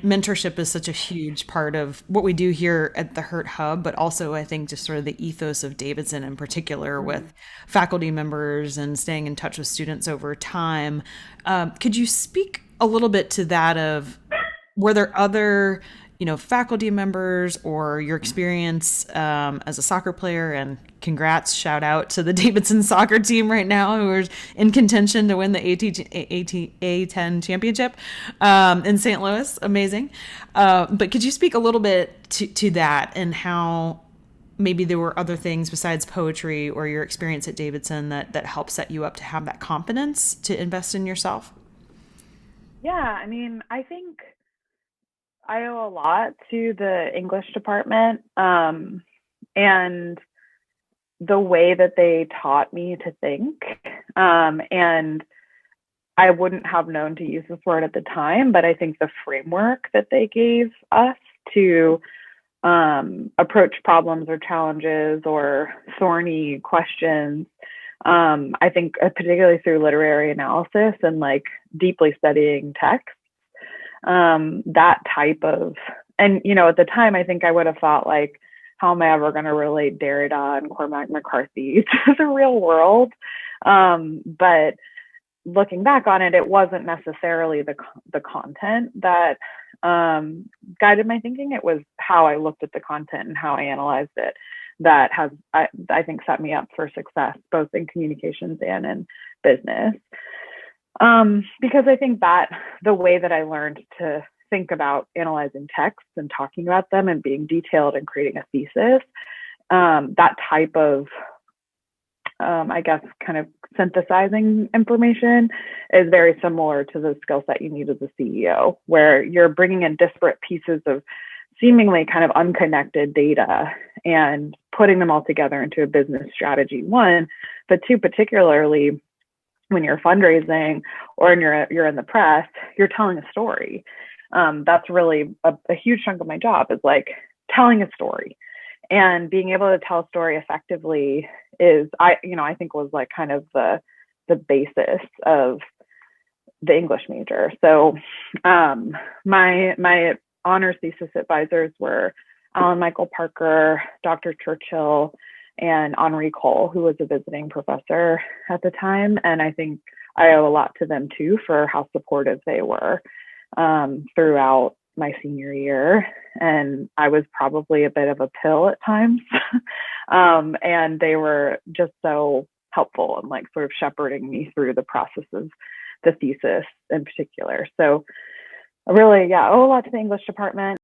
Mentorship is such a huge part of what we do here at the Hurt Hub, but also I think just sort of the ethos of Davidson in particular Mhm. with faculty members and staying in touch with students over time. Could you speak a little bit to that of were there other, faculty members or your experience as a soccer player? And congrats, shout out to the Davidson soccer team right now who are in contention to win the A10 championship in St. Louis. Amazing. But could you speak a little bit to that and how maybe there were other things besides poetry or your experience at Davidson that helped set you up to have that confidence to invest in yourself? Yeah, I mean, I think I owe a lot to the English department, and the way that they taught me to think. And I wouldn't have known to use this word at the time, but I think the framework that they gave us to approach problems or challenges or thorny questions, I think particularly through literary analysis and like deeply studying text, that type of, and at the time I think I would have thought like, how am I ever going to relate Derrida and Cormac McCarthy to the real world? But looking back on it, it wasn't necessarily the content that guided my thinking. It was how I looked at the content and how I analyzed it that has, I think, set me up for success both in communications and in business. Because I think that the way that I learned to think about analyzing texts and talking about them and being detailed and creating a thesis, that type of, I guess, kind of synthesizing information is very similar to the skill set you need as a CEO, where you're bringing in disparate pieces of seemingly kind of unconnected data and putting them all together into a business strategy, one, but two, particularly when you're fundraising or you're in the press, you're telling a story. That's really a huge chunk of my job is like telling a story, and being able to tell a story effectively is I think was like kind of the basis of the English major. So my honors thesis advisors were Alan Michael Parker, Dr. Churchill, and Henri Cole, who was a visiting professor at the time. And I think I owe a lot to them too for how supportive they were throughout my senior year. And I was probably a bit of a pill at times. And they were just so helpful and like sort of shepherding me through the process of the thesis in particular. So really, yeah, I owe a lot to the English department.